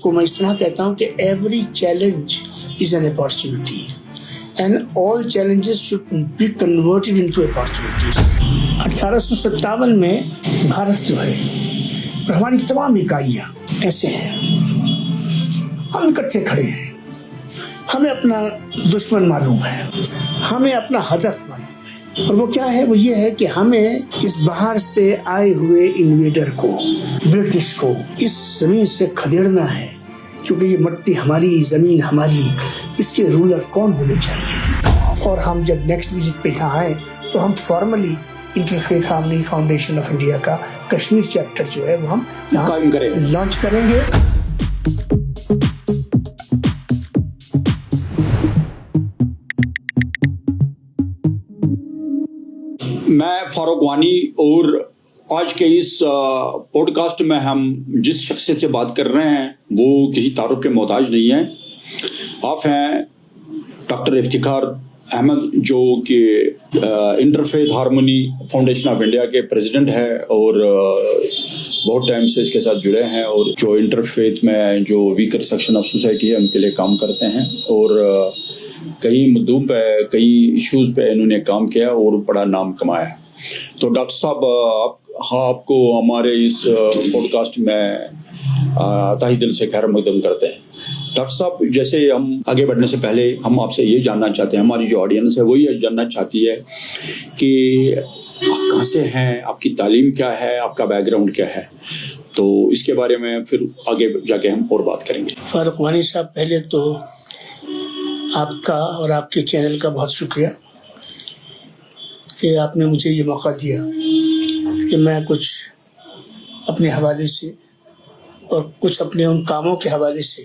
کو میں اس طرح کہتا ہوں کہ every challenge is an opportunity and all challenges should be converted into opportunities. 1857 میں بھارت جو ہے اور ہماری تمام اکائیاں ایسے ہیں، ہم اکٹھے کھڑے ہیں، ہمیں اپنا دشمن معلوم ہے، ہمیں اپنا ہدف معلوم ہے، اور وہ کیا ہے؟ وہ یہ ہے کہ ہمیں اس باہر سے آئے ہوئے انویڈر کو، برٹش کو اس زمین سے کھدیڑنا ہے، کیونکہ یہ مٹی ہماری، زمین ہماری، اس کے رولر کون ہونے چاہیے۔ اور ہم جب نیکسٹ وزٹ پہ یہاں آئیں تو ہم formally interfaith harmony foundation of India کا کشمیر چیپٹر جو ہے وہ ہم لانچ کریں گے۔ میں فاروق وانی، اور آج کے اس پوڈ کاسٹ میں ہم جس شخصیت سے بات کر رہے ہیں وہ کسی تعارف کے محتاج نہیں ہیں۔ آپ ہیں ڈاکٹر افتخار احمد، جو کہ interfaith harmony foundation of India کے پریزیڈنٹ ہے اور بہت ٹائم سے اس کے ساتھ جڑے ہیں، اور جو انٹرفیتھ میں جو ویکر سیکشن آف سوسائٹی ہے ان کے لیے کام کرتے ہیں، اور کئی مدعوں پہ، کئی ایشوز پہ انہوں نے کام کیا اور بڑا نام کمایا ہے۔ تو ڈاکٹر صاحب، آپ کو ہمارے اس پوڈ کاسٹ میں تہہ دل سے خیر مقدم کرتے ہیں۔ ڈاکٹر صاحب، جیسے ہم آگے بڑھنے سے پہلے ہم آپ سے یہ جاننا چاہتے ہیں، ہماری جو آڈینس ہے وہ یہ جاننا چاہتی ہے کہ آپ کہاں سے ہیں، آپ کی تعلیم کیا ہے، آپ کا بیک گراؤنڈ کیا ہے، تو اس کے بارے میں پھر آگے جا کے ہم اور بات کریں گے۔ فاروق وانی صاحب، پہلے تو آپ کا اور آپ کے چینل کا بہت شکریہ کہ آپ نے مجھے یہ موقع دیا کہ میں کچھ اپنے حوالے سے اور کچھ اپنے ان کاموں کے حوالے سے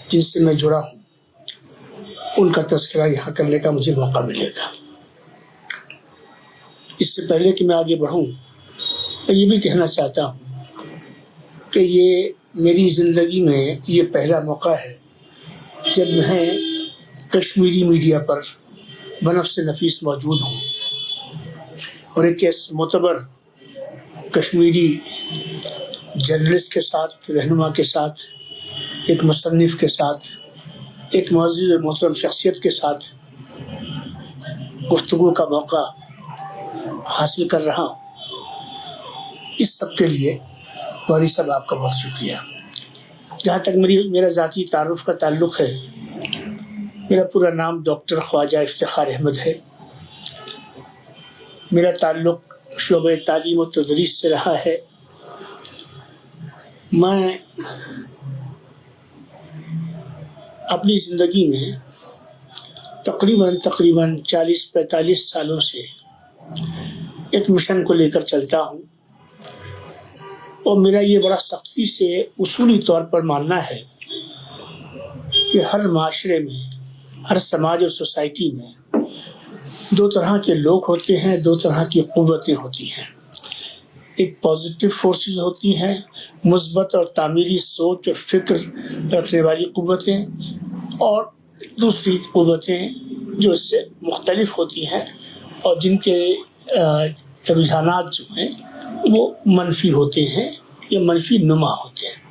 جن سے میں جڑا ہوں ان کا تذکرہ یہاں کرنے کا مجھے موقع ملے گا۔ اس سے پہلے کہ میں آگے بڑھوں، میں یہ بھی کہنا چاہتا ہوں کہ یہ میری زندگی میں یہ پہلا موقع ہے جب میں کشمیری میڈیا پر بنفس نفیس موجود ہوں، اور ایک معتبر کشمیری جرنلسٹ کے ساتھ، رہنما کے ساتھ، ایک مصنف کے ساتھ، ایک معزز اور محترم شخصیت کے ساتھ گفتگو کا موقع حاصل کر رہا ہوں۔ اس سب کے لیے وانی صاحب آپ کا بہت شکریہ۔ جہاں تک میرا ذاتی تعارف کا تعلق ہے، میرا پورا نام ڈاکٹر خواجہ افتخار احمد ہے۔ میرا تعلق شعبہ تعلیم و تدریس سے رہا ہے۔ میں اپنی زندگی میں تقریباً 40-45 سالوں سے ایک مشن کو لے کر چلتا ہوں، اور میرا یہ بڑا سختی سے اصولی طور پر ماننا ہے کہ ہر معاشرے میں، ہر سماج اور سوسائٹی میں دو طرح کے لوگ ہوتے ہیں، دو طرح کی قوتیں ہوتی ہیں۔ ایک پازیٹیو فورسز ہوتی ہیں، مثبت اور تعمیری سوچ اور فکر رکھنے والی قوتیں، اور دوسری قوتیں جو اس سے مختلف ہوتی ہیں اور جن کے رجحانات جو ہیں وہ منفی ہوتے ہیں یا منفی نما ہوتے ہیں۔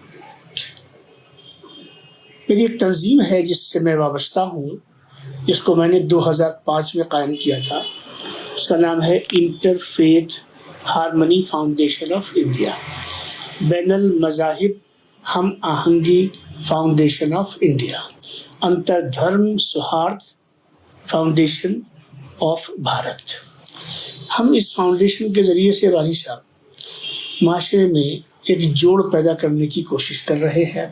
میری ایک تنظیم ہے جس سے میں وابستہ ہوں، جس کو میں نے 2005 میں قائم کیا تھا۔ اس کا نام ہے interfaith harmony foundation of India, بین المذاہب ہم آہنگی فاؤنڈیشن آف انڈیا، انتر دھرم سوہارد فاؤنڈیشن آف بھارت۔ ہم اس فاؤنڈیشن کے ذریعے سے وانی صاحب معاشرے میں ایک جوڑ پیدا کرنے کی کوشش کر رہے ہیں،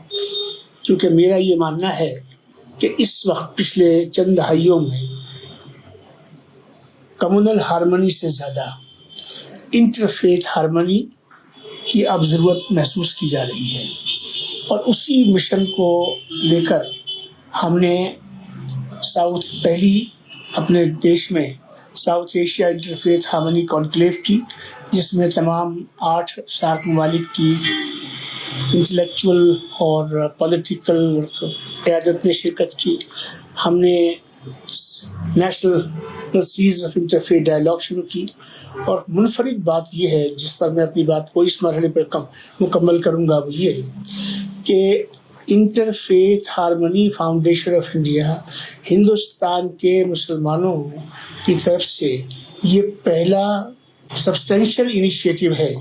کیونکہ میرا یہ ماننا ہے کہ اس وقت پچھلے چند دہائیوں میں کمیونل ہارمنی سے زیادہ انٹرفیتھ ہارمنی کی اب ضرورت محسوس کی جا رہی ہے، اور اسی مشن کو لے کر ہم نے پہلی اپنے دیش میں south Asia interfaith harmony conclave کی، جس میں تمام 8 سارک ممالک کی انٹلیکچول اور پولیٹیکل قیادت نے شرکت کی۔ ہم نے national series of interfaith dialogue شروع کی، اور منفرد بات یہ ہے جس پر میں اپنی بات کو اس مرحلے پر مکمل کروں گا، وہ یہ ہے کہ interfaith harmony foundation of India Hindustan کے مسلمانوں کی طرف سے یہ پہلا سبسٹینشیل انیشیٹو ہے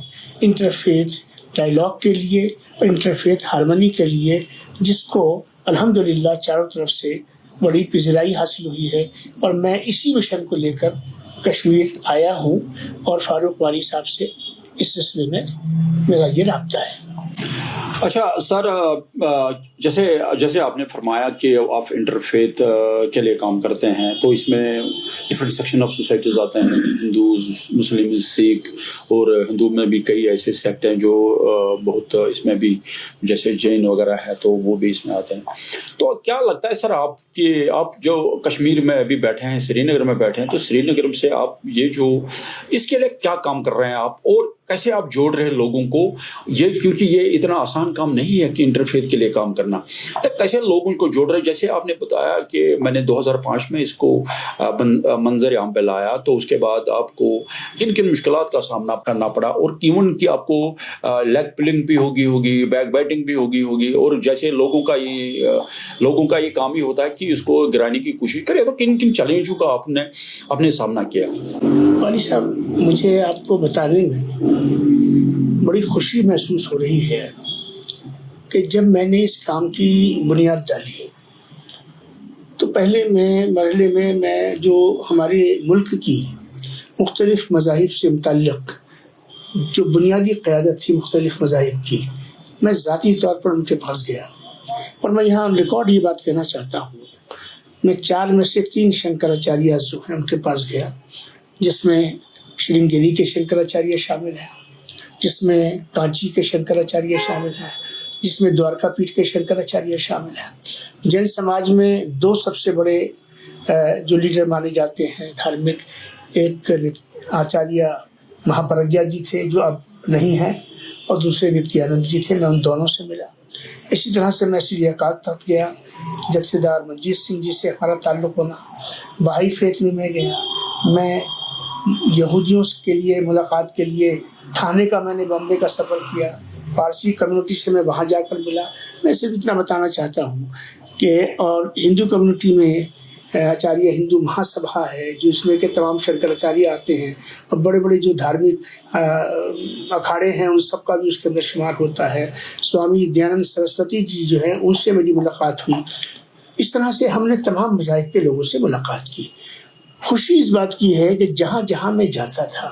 انٹرفیتھ ڈائلاگ کے لیے اور انٹرفیتھ ہارمنی کے لیے، جس کو الحمدللہ چاروں طرف سے بڑی پذیرائی حاصل ہوئی ہے، اور میں اسی مشن کو لے کر کشمیر آیا ہوں، اور فاروق وانی صاحب سے اس سلسلے میں میرا یہ رابطہ ہے۔ اچھا سر، جیسے آپ نے فرمایا کہ آپ انٹرفیتھ کے لیے کام کرتے ہیں، تو اس میں ڈفرینٹ سیکشن آف سوسائٹیز آتے ہیں، ہندو، مسلم، سکھ، اور ہندو میں بھی کئی ایسے سیکٹ ہیں جو بہت اس میں بھی، جیسے جین وغیرہ ہے تو وہ بھی اس میں آتے ہیں۔ تو کیا لگتا ہے سر آپ جو کشمیر میں ابھی بیٹھے ہیں، سری نگر میں بیٹھے ہیں، تو سری نگر سے آپ یہ جو اس کے لیے کیا کام کر رہے ہیں آپ، اور کیسے آپ جوڑ رہے ہیں لوگوں کو؟ یہ کیونکہ یہ اتنا آسان کام نہیں ہے کہ انٹرفیتھ کے لیے کام کرنا، تو کیسے لوگوں کو جوڑ رہے ہیں؟ جیسے آپ نے بتایا کہ میں نے 2005 میں اس کو منظر عام پہ لایا، تو اس کے بعد آپ کو کن کن مشکلات کا سامنا کرنا پڑا، اور ایون کہ آپ کو لیگ پلنگ بھی ہوگی، بیک بائٹنگ بھی ہوگی، اور جیسے لوگوں کا یہ کام ہی ہوتا ہے کہ اس کو گرانے کی کوشش کرے، تو کن کن چیلنجوں کا آپ نے سامنا کیا؟ والی صاحب، مجھے آپ کو بتانے میں بڑی خوشی محسوس ہو رہی ہے کہ جب میں نے اس کام کی بنیاد ڈالی تو پہلے مرحلے میں جو ہمارے ملک کی مختلف مذاہب سے متعلق جو بنیادی قیادت تھی مختلف مذاہب کی، میں ذاتی طور پر ان کے پاس گیا، اور میں یہاں ریکارڈ یہ بات کہنا چاہتا ہوں، میں 4 میں سے 3 شنکراچاریہ جو ہیں ان کے پاس گیا، جس میں شرنگیری کے شنکراچاریہ شامل ہیں، جس میں کانچی کے شنکراچاریہ شامل ہیں، جس میں دوارکا پیٹھ کے شنکراچاریہ شامل ہیں۔ جین سماج میں 2 سب سے بڑے جو لیڈر مانے جاتے ہیں دھارمک، ایک آچاریہ مہاپرگیا جی تھے جو اب نہیں ہیں، اور دوسرے نتیانند جی تھے، میں ان دونوں سے ملا۔ اسی طرح سے میں سری اکال تک گیا، جتھے دار منجیت سنگھ جی سے ہمارا تعلق بنا۔ بہائی فیتھ میں گیا، میں یہودیوں کے لیے ملاقات کے لیے تھانے کا میں نے بامبے کا سفر کیا، پارسی کمیونٹی سے میں وہاں جا کر ملا۔ میں صرف اتنا بتانا چاہتا ہوں کہ اور ہندو کمیونٹی میں آچاریہ ہندو مہا سبھا ہے، جو اس میں کے تمام شنکراچاریہ آتے ہیں، اور بڑے بڑے جو دھارمک اکھاڑے ہیں ان سب کا بھی اس کے اندر شمار ہوتا ہے۔ سوامی دیانند سرسوتی جی جو ہیں ان سے میری ملاقات ہوئی۔ اس طرح سے ہم نے تمام مذاہب کے لوگوں سے ملاقات کی۔ خوشی اس بات کی ہے کہ جہاں جہاں میں جاتا تھا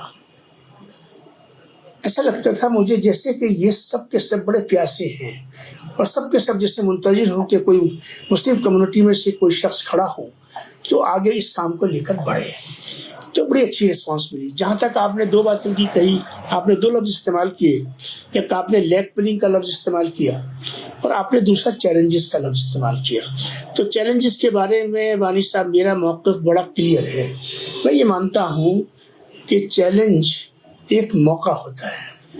ایسا لگتا تھا مجھے جیسے کہ یہ سب کے سب بڑے پیاسے ہیں، اور سب کے سب جیسے منتظر ہو کہ کوئی مسلم کمیونٹی میں سے کوئی شخص کھڑا ہو جو آگے اس کام کو لے کر بڑھے۔ تو بڑی اچھی رسپانس ملی۔ جہاں تک آپ نے 2 باتوں کی کہی، آپ نے 2 لفظ استعمال کیے، ایک آپ نے لیگ پلنگ کا لفظ استعمال کیا، اور آپ نے دوسرا چیلنجز کا لفظ استعمال کیا۔ تو چیلنجز کے بارے میں وانی صاحب میرا موقف بڑا کلیئر ہے۔ میں یہ مانتا ہوں کہ چیلنج ایک موقع ہوتا ہے،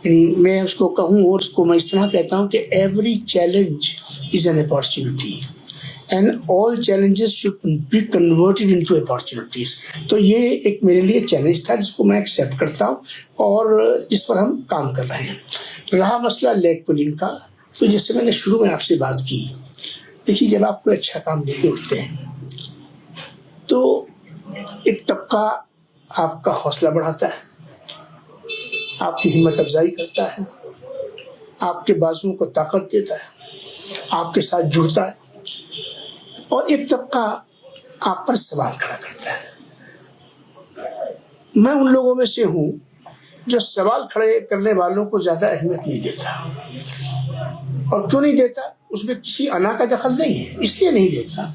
یعنی میں اس کو کہوں، اور اس کو میں اس طرح کہتا ہوں کہ every challenge is an opportunity and all challenges should be converted into opportunities. تو یہ ایک میرے لیے چیلنج تھا جس کو میں ایکسیپٹ کرتا ہوں اور جس پر ہم کام کر رہے ہیں۔ رہا مسئلہ لیگ پولنگ کا، تو جیسے میں نے شروع میں آپ سے بات کی، دیکھیے جب آپ کوئی اچھا کام لے کے اٹھتے ہیں تو ایک طبقہ آپ کا حوصلہ بڑھاتا ہے، آپ کی ہمت افزائی کرتا ہے، آپ کے بازوؤں کو طاقت دیتا ہے، آپ کے ساتھ جڑتا ہے، اور ایک طبقہ آپ پر سوال کھڑا کرتا ہے۔ میں ان لوگوں میں سے ہوں جو سوال کھڑے کرنے والوں کو زیادہ اہمیت نہیں دیتا، اور کیوں نہیں دیتا؟ اس میں کسی انا کا دخل نہیں ہے، اس لیے نہیں دیتا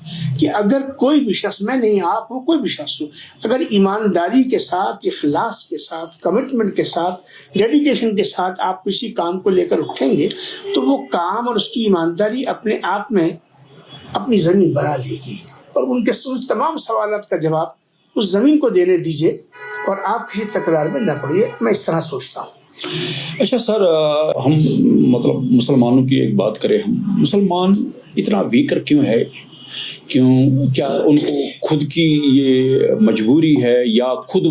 کہ اگر کوئی بھی شخص، میں نہیں آپ ہوں، کوئی بھی شخص ہو، اگر ایمانداری کے ساتھ، اخلاص کے ساتھ، کمٹمنٹ کے ساتھ، ڈیڈیکیشن کے ساتھ آپ کسی کام کو لے کر اٹھیں گے تو وہ کام اور اس کی ایمانداری اپنے آپ میں اپنی زمین بنا لے گی، اور ان کے تمام سوالات کا جواب اس زمین کو دینے دیجیے، اور آپ کسی تکرار میں نہ پڑیے۔ میں اس طرح سوچتا ہوں۔ اچھا سر، ہم مطلب مسلمانوں کی ایک بات کریں، ہم مسلمان اتنا ویکر کیوں ہے کیوں؟ کیا ان کو خود کی یہ مجبوری ہے یا خود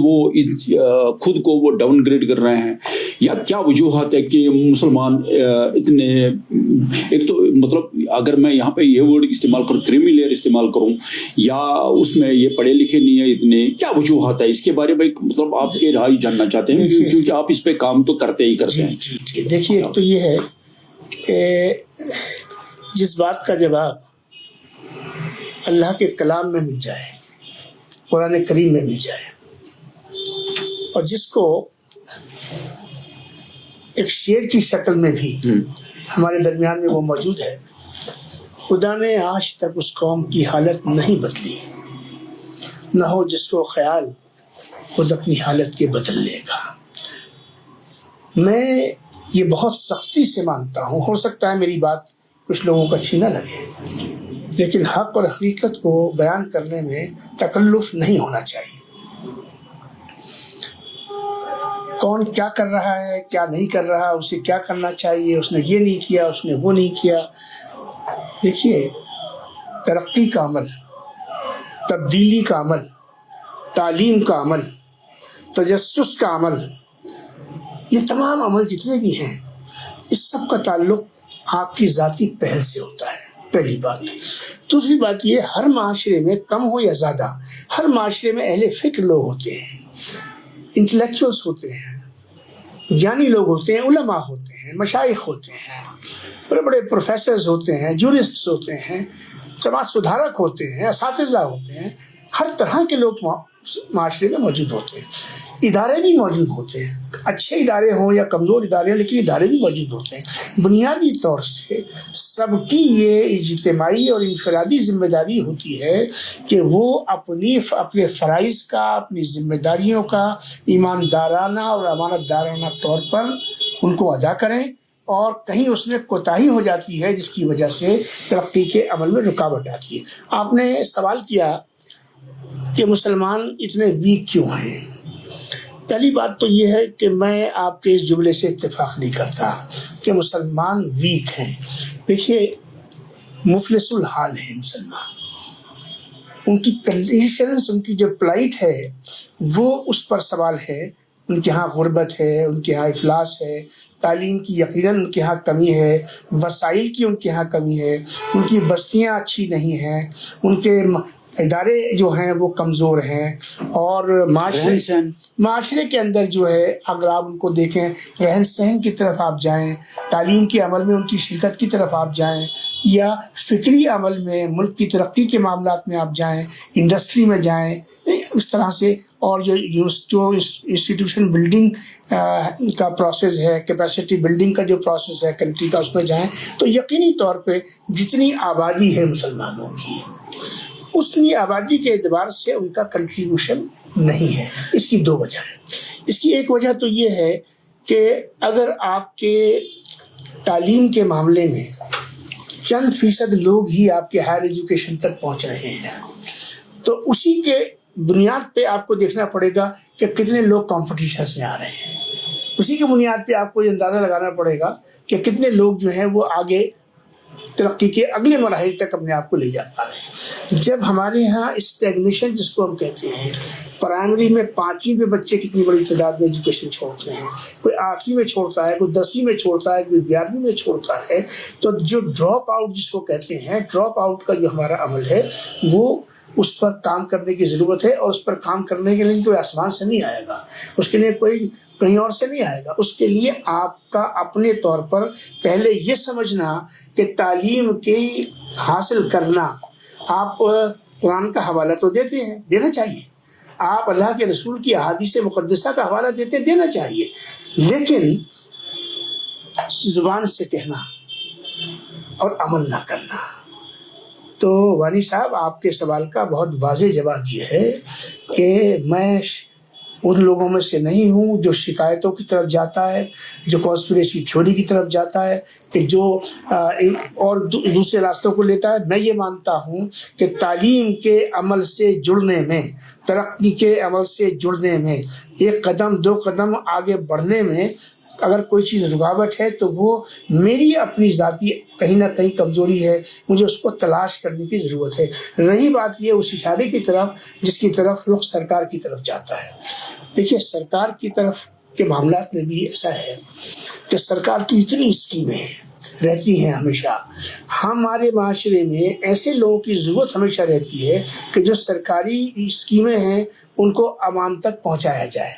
کو وہ ڈاؤن گریڈ کر رہے ہیں، یا کیا وجوہات ہے کہ مسلمان اتنے، ایک تو مطلب اگر میں یہاں پہ یہ ورڈ استعمال کروں، کریمی لیئر استعمال کروں، یا اس میں یہ پڑھے لکھے نہیں ہیں اتنے، کیا وجوہات ہے اس کے بارے میں مطلب آپ کے رائے جاننا چاہتے ہیں، کیونکہ آپ اس پہ کام تو کرتے ہی کرتے ہیں۔ دیکھیے تو یہ ہے کہ جس بات کا جواب اللہ کے کلام میں مل جائے، قرآن کریم میں مل جائے، اور جس کو ایک شعر کی شکل میں بھی ہمارے درمیان میں وہ موجود ہے، خدا نے آج تک اس قوم کی حالت نہیں بدلی، نہ ہو جس کو خیال خود اپنی حالت کے بدل لے گا۔ میں یہ بہت سختی سے مانتا ہوں، ہو سکتا ہے میری بات کچھ لوگوں کو اچھی نہ لگے، لیکن حق اور حقیقت کو بیان کرنے میں تکلف نہیں ہونا چاہیے۔ کون کیا کر رہا ہے، کیا نہیں کر رہا، اسے کیا کرنا چاہیے، اس نے یہ نہیں کیا، اس نے وہ نہیں کیا۔ دیکھیے، ترقی کا عمل، تبدیلی کا عمل، تعلیم کا عمل، تجسس کا عمل، یہ تمام عمل جتنے بھی ہیں، اس سب کا تعلق آپ کی ذاتی پہل سے ہوتا ہے، پہلی بات۔ دوسری بات یہ، ہر معاشرے میں کم ہو یا زیادہ، ہر معاشرے میں اہل فکر لوگ ہوتے ہیں، انٹلیکچوئلس ہوتے ہیں، جانی لوگ ہوتے ہیں، علماء ہوتے ہیں، مشائخ ہوتے ہیں، بڑے بڑے پروفیسرز ہوتے ہیں، جورسٹس ہوتے ہیں، سماج سدھارک ہوتے ہیں، اساتذہ ہوتے ہیں، ہر طرح کے لوگ معاشرے میں موجود ہوتے ہیں۔ ادارے بھی موجود ہوتے ہیں، اچھے ادارے ہوں یا کمزور ادارے ہوں، لیکن ادارے بھی موجود ہوتے ہیں۔ بنیادی طور سے سب کی یہ اجتماعی اور انفرادی ذمہ داری ہوتی ہے کہ وہ اپنے فرائض کا، اپنی ذمہ داریوں کا ایماندارانہ اور امانت دارانہ طور پر ان کو ادا کریں، اور کہیں اس میں کوتاہی ہو جاتی ہے جس کی وجہ سے ترقی کے عمل میں رکاوٹ آتی ہے۔ آپ نے سوال کیا کہ مسلمان اتنے ویک کیوں ہیں؟ پہلی بات تو یہ ہے کہ میں آپ کے اس جملے سے اتفاق نہیں کرتا کہ مسلمان ویک ہیں۔ دیکھیے، مفلس الحال ہیں مسلمان، ان کی کنڈیشنز، ان کی جو پلائٹ ہے وہ اس پر سوال ہے۔ ان کے ہاں غربت ہے، ان کے ہاں افلاس ہے، تعلیم کی یقیناً ان کے ہاں کمی ہے، وسائل کی ان کے ہاں کمی ہے، ان کی بستیاں اچھی نہیں ہیں، ان کے ادارے جو ہیں وہ کمزور ہیں، اور معاشرے کے اندر جو ہے اگر آپ ان کو دیکھیں، رہن سہن کی طرف آپ جائیں، تعلیم کے عمل میں ان کی شرکت کی طرف آپ جائیں، یا فکری عمل میں ملک کی ترقی کے معاملات میں آپ جائیں، انڈسٹری میں جائیں، اس طرح سے، اور جو انسٹیٹیوشن بلڈنگ کا پروسیس ہے، کیپیسٹی بلڈنگ کا جو پروسیس ہے کنٹری کا، اس میں جائیں تو یقینی طور پہ جتنی آبادی ہے مسلمانوں کی، اتنی آبادی کے اعتبار سے ان کا کنٹریبیوشن نہیں ہے۔ اس کی دو وجہ ہیں۔ اس کی ایک وجہ تو یہ ہے کہ اگر آپ کے تعلیم کے معاملے میں چند فیصد لوگ ہی آپ کے ہائر ایجوکیشن تک پہنچ رہے ہیں، تو اسی کے بنیاد پہ آپ کو دیکھنا پڑے گا کہ کتنے لوگ کمپٹیشنز میں آ رہے ہیں۔ اسی کے بنیاد پہ آپ کو یہ اندازہ لگانا پڑے گا کہ کتنے لوگ جو ہیں وہ آگے ترقی کے اگلے مراحل تک اپنے آپ کو لے جا پا رہے ہیں۔ جب ہمارے ہاں اسٹیگنیشن جس کو ہم کہتے ہیں، پرائمری میں 5ویں پہ بچے کتنی بڑی تعداد میں ایجوکیشن چھوڑتے ہیں، کوئی 8ویں میں چھوڑتا ہے، کوئی 10ویں میں چھوڑتا ہے، کوئی 11ویں میں چھوڑتا ہے، تو جو ڈراپ آؤٹ جس کو کہتے ہیں، ڈراپ آؤٹ کا جو ہمارا عمل ہے وہ اس پر کام کرنے کی ضرورت ہے، اور اس پر کام کرنے کے لیے کوئی آسمان سے نہیں آئے گا، اس کے لیے کوئی کہیں اور سے نہیں آئے گا۔ اس کے لیے آپ کا اپنے طور پر پہلے یہ سمجھنا کہ تعلیم کی حاصل کرنا، آپ قرآن کا حوالہ تو دیتے ہیں، دینا چاہیے، آپ اللہ کے رسول کی احادیث مقدسہ کا حوالہ دیتے ہیں، دینا چاہیے، لیکن زبان سے کہنا اور عمل نہ کرنا۔ تو وانی صاحب، آپ کے سوال کا بہت واضح جواب یہ ہے کہ میں ان لوگوں میں سے نہیں ہوں جو شکایتوں کی طرف جاتا ہے، جو کانسپریسی تھیوری کی طرف جاتا ہے، کہ جو اور دوسرے راستوں کو لیتا ہے۔ میں یہ مانتا ہوں کہ تعلیم کے عمل سے جڑنے میں، ترقی کے عمل سے جڑنے میں، ایک قدم دو قدم آگے بڑھنے میں اگر کوئی چیز رکاوٹ ہے تو وہ میری اپنی ذاتی کہیں نہ کہیں کمزوری ہے، مجھے اس کو تلاش کرنے کی ضرورت ہے۔ رہی بات یہ اس اشارے کی طرف جس کی طرف رخ سرکار کی طرف جاتا ہے، دیکھیے سرکار کی طرف کے معاملات میں بھی ایسا ہے کہ سرکار کی اتنی اسکیمیں رہتی ہیں ہمیشہ، ہمارے معاشرے میں ایسے لوگوں کی ضرورت ہمیشہ رہتی ہے کہ جو سرکاری اسکیمیں ہیں ان کو عوام تک پہنچایا جائے،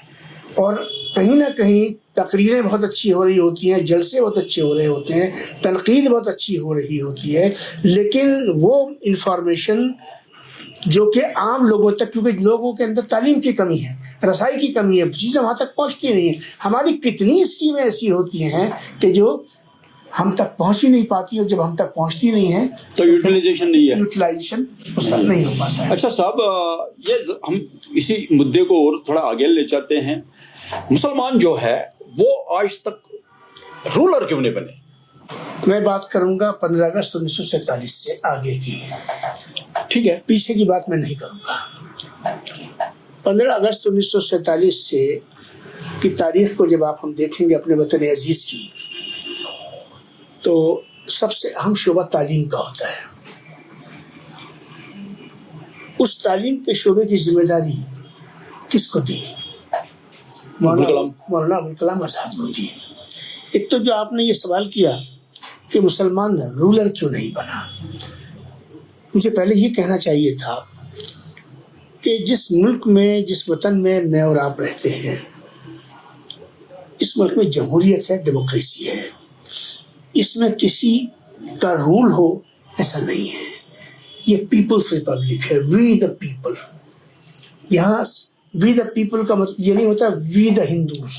اور کہیں نہ کہیں تقریریں بہت اچھی ہو رہی ہوتی ہیں، جلسے بہت اچھے ہو رہے ہوتے ہیں، تنقید بہت اچھی ہو رہی ہوتی ہے، لیکن وہ انفارمیشن جو کہ عام لوگوں تک، کیونکہ لوگوں کے اندر تعلیم کی کمی ہے، رسائی کی کمی ہے، چیزیں وہاں تک پہنچتی نہیں ہیں۔ ہماری کتنی اسکیمیں ایسی ہوتی ہیں کہ جو ہم تک پہنچ ہی نہیں پاتی، اور جب ہم تک پہنچتی نہیں ہیں تو یوٹیلائزیشن نہیں ہے، یوٹیلائزیشن اس کا نہیں ہو پاتا ہے۔ اچھا صاحب، یہ ہم اسی مدعے کو اور تھوڑا آگے لے جاتے ہیں۔ مسلمان جو ہے وہ آج تک رولر کیوں نہیں بنے؟ میں بات کروں گا 15 اگست 1947 سے آگے کی، ٹھیک ہے، پیچھے کی بات میں نہیں کروں گا۔ 15 اگست 1947 سے کی تاریخ کو جب ہم دیکھیں گے اپنے وطن عزیز کی، تو سب سے اہم شعبہ تعلیم کا ہوتا ہے۔ اس تعلیم کے شعبے کی ذمہ داری کس کو دی؟ مولانا ابوالکلام آزاد کو دی۔ ایک تو جو آپ نے یہ سوال کیا کہ مسلمان رولر کیوں نہیں بنا، مجھے پہلے یہ کہنا چاہیے تھا کہ جس ملک میں، جس وطن میں میں اور آپ رہتے ہیں، اس ملک میں جمہوریت ہے، ڈیموکریسی ہے، اس میں کسی کا رول ہو ایسا نہیں ہے۔ یہ پیپلز ریپبلک ہے، وی دا پیپل۔ یہاں وی دا پیپل کا مطلب یہ نہیں ہوتا we the Hindus,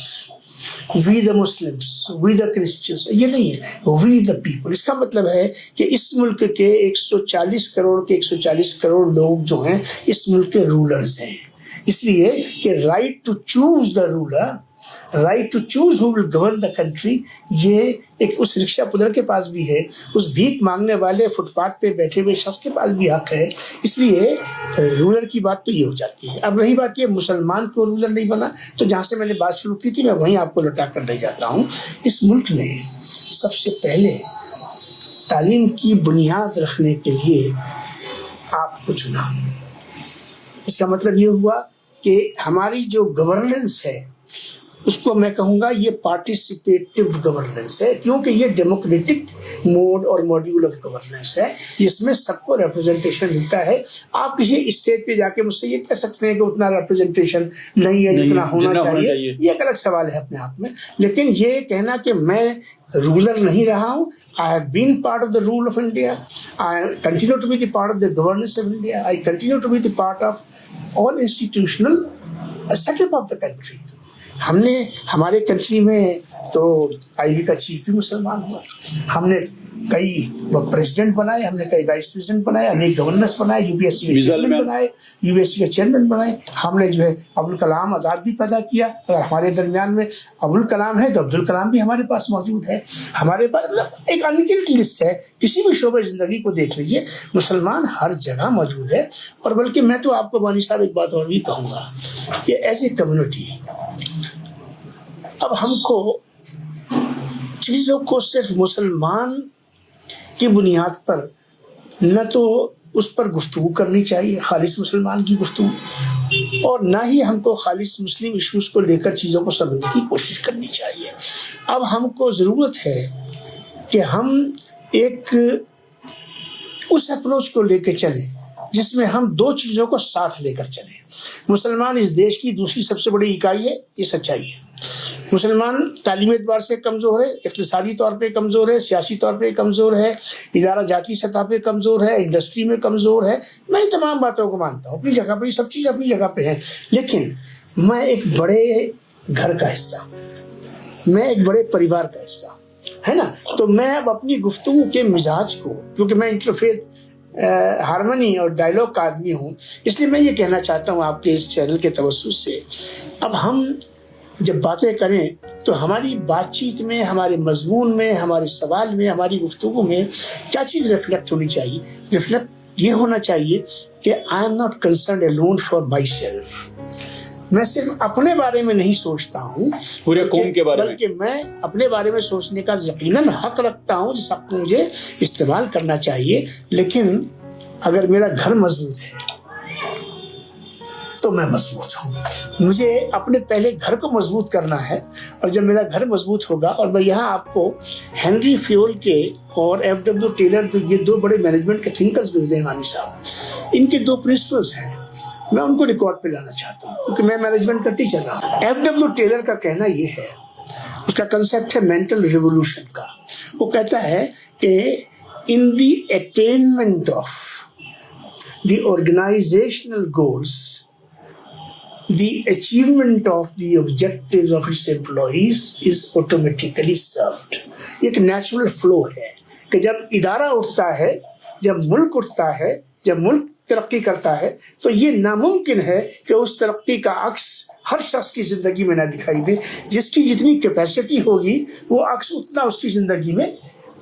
we the Muslims, we the Christians, یہ نہیں ہے، وی دا پیپل۔ اس کا مطلب ہے کہ اس ملک کے 140 کروڑ لوگ جو ہیں اس ملک کے رولرز ہیں، اس لیے کہ right to choose the ruler, right to choose who will govern the country, یہ ایک اس رکشہ پدر کے پاس بھی ہے، اس بھیک مانگنے والے فٹ پاتھ پہ بیٹھے ہوئے شخص کے پاس بھی حق ہے۔ اس لیے رولر کی بات تو یہ ہو جاتی ہے۔ اب رہی بات یہ مسلمان کو رولر نہیں بنا، تو جہاں سے میں نے بات شروع کی تھی میں وہیں آپ کو لوٹا کر لے جاتا ہوں۔ اس ملک نے سب سے پہلے تعلیم کی بنیاد رکھنے کے لیے آپ کو چنا۔ اس کا مطلب یہ ہوا کہ ہماری جو گورننس ہے اس کو میں کہوں گا یہ پارٹیسپیٹو گورننس ہے، کیونکہ یہ ڈیموکریٹک موڈ اور ماڈیول آف گورننس ہے جس میں سب کو ریپرزنٹیشن ملتا ہے۔ آپ کسی اسٹیج پہ جا کے مجھ سے یہ کہہ سکتے ہیں کہ اتنا ریپرزنٹیشن نہیں ہے جتنا ہونا چاہیے، یہ ایک الگ سوال ہے اپنے آپ میں، لیکن یہ کہنا کہ میں رولر نہیں رہا ہوں، I have been part of the rule of India, I continue to be the part of the governance of India, I continue to be the part of all institutional setup of the country۔ ہم نے ہمارے country میں تو آئی be کا chief بھی مسلمان ہوا، ہم نے کئی پریزیڈنٹ بنائے، ہم نے کئی وائس پریزیڈنٹ بنائے، انیک گورنرس بنائے، یو پی ایس سی کے چیئرمین بنائے، یو ایس سی کے چیئرمین بنائے، ہم نے جو ہے ابوالکلام آزاد بھی پیدا کیا۔ اگر ہمارے درمیان میں ابوالکلام ہے تو عبدالکلام بھی ہمارے پاس موجود ہے، ہمارے پاس ایک انگنت لسٹ ہے، کسی بھی شعبہ زندگی کو دیکھ لیجیے، مسلمان ہر جگہ موجود ہے۔ اور بلکہ میں تو آپ کو بانی صاحب ایک بات اور بھی کہوں گا کہ ایز اے کمیونٹی اب ہم کو چیزوں کو صرف مسلمان کی بنیاد پر نہ تو اس پر گفتگو کرنی چاہیے، خالص مسلمان کی گفتگو، اور نہ ہی ہم کو خالص مسلم ایشوز کو لے کر چیزوں کو سمجھنے کی کوشش کرنی چاہیے۔ اب ہم کو ضرورت ہے کہ ہم ایک اس اپروچ کو لے کے چلیں جس میں ہم دو چیزوں کو ساتھ لے کر چلیں۔ مسلمان اس دیش کی دوسری سب سے بڑی اکائی ہے، یہ سچائی ہے۔ مسلمان تعلیمی اعتبار سے کمزور ہے، اقتصادی طور پہ کمزور ہے، سیاسی طور پہ کمزور ہے، ادارہ جاتی سطح پہ کمزور ہے، انڈسٹری میں کمزور ہے۔ میں ان تمام باتوں کو مانتا ہوں، اپنی جگہ پہ یہ سب چیز اپنی جگہ پہ ہے، لیکن میں ایک بڑے گھر کا حصہ ہوں، میں ایک بڑے پریوار کا حصہ ہوں، ہے نا۔ تو میں اب اپنی گفتگو کے مزاج کو، کیونکہ میں انٹرفیت ہارمنی اور ڈائلاگ کا آدمی ہوں، اس لیے میں یہ کہنا چاہتا ہوں آپ کے اس چینل کے توسط سے، اب ہم جب باتیں کریں تو ہماری بات چیت میں، ہمارے مضمون میں، ہمارے سوال میں، ہماری گفتگو میں کیا چیز ریفلیکٹ ہونی چاہیے؟ ریفلیکٹ یہ ہونا چاہیے کہ I am not concerned alone for my self, میں صرف اپنے بارے میں نہیں سوچتا ہوں پورے قوم کے بارے میں، بلکہ میں اپنے بارے میں سوچنے کا یقیناً حق رکھتا ہوں، جس حق کو مجھے استعمال کرنا چاہیے. لیکن اگر میرا گھر مضبوط ہے تو میں مضبوط ہوں. مجھے اپنے پہلے گھر کو مضبوط کرنا ہے، اور جب میرا گھر مضبوط ہوگا، اور میں یہاں آپ کو ہنری فیول کے اور ایف ڈبلیو ٹیلر، یہ دو بڑے مینجمنٹ کے تھنکرز گزرے ہیں وانی صاحب، ان کے دو پرنسپلز ہیں، میں ان کو ریکارڈ پہ لانا چاہتا ہوں کیونکہ میں مینجمنٹ کرتی چل رہا ہوں. ایف ڈبلیو ٹیلر کا کہنا یہ ہے، اس کا کنسیپٹ ہے مینٹل ریولوشن کا. وہ کہتا ہے کہ in the attainment of the organisational goals the achievement of the objectives of its employees is automatically served. ایک نیچرل فلو ہے کہ جب ادارہ اٹھتا ہے، جب ملک اٹھتا ہے، جب ملک ترقی کرتا ہے، تو یہ ناممکن ہے کہ اس ترقی کا عکس ہر شخص کی زندگی میں نہ دکھائی دے. جس کی جتنی کیپیسٹی ہوگی وہ عکس اتنا اس کی زندگی میں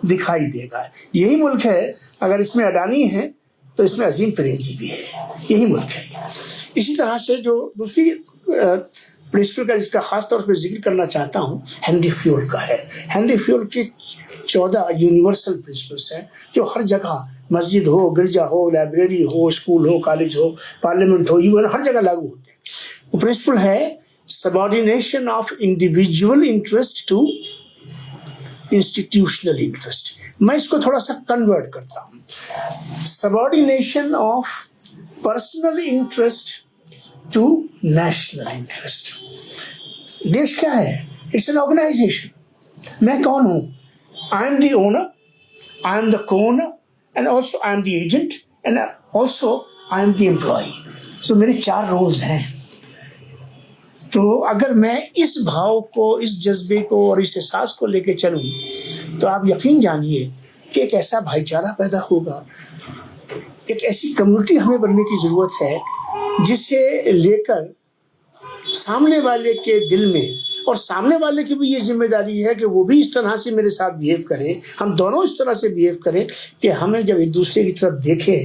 دکھائی دے گا. یہی ملک ہے. اگر اس میں اڈانی ہے تو اس میں عظیم پریم جی بھی ہے. یہی ملک ہے. اسی طرح سے جو دوسری پرنسپل کا جس کا خاص طور پہ ذکر کرنا چاہتا ہوں، ہنری فیول کا ہے. ہنری فیول کے 14 یونیورسل پرنسپلس ہیں جو ہر جگہ، مسجد ہو، گرجا ہو، لائبریری ہو، اسکول ہو، کالج ہو، پارلیمنٹ ہو، UN، ہر جگہ لاگو ہوتے ہیں. وہ پرنسپل ہے subordination of individual interest to institutional interest. میں اس کو تھوڑا سا کنورٹ کرتا ہوں. Subordination of personal interest to national interest. دیش کیا ہے؟ It's an organisation. میں کون ہوں؟ I am the owner, I am the co owner, and also I am the agent, and also I am the employee. So میرے 4 rules ہیں. تو اگر میں اس بھاؤ کو، اس جذبے کو اور اس احساس کو لے کے چلوں تو آپ یقین جانیے کہ ایک ایسا بھائی چارہ پیدا ہوگا، ایک ایسی کمیونٹی ہمیں بننے کی ضرورت ہے جسے لے کر سامنے والے کے دل میں، اور سامنے والے کی بھی یہ ذمہ داری ہے کہ وہ بھی اس طرح سے میرے ساتھ بیہیو کرے، ہم دونوں اس طرح سے بیہیو کریں کہ ہمیں جب ایک دوسرے کی طرف دیکھیں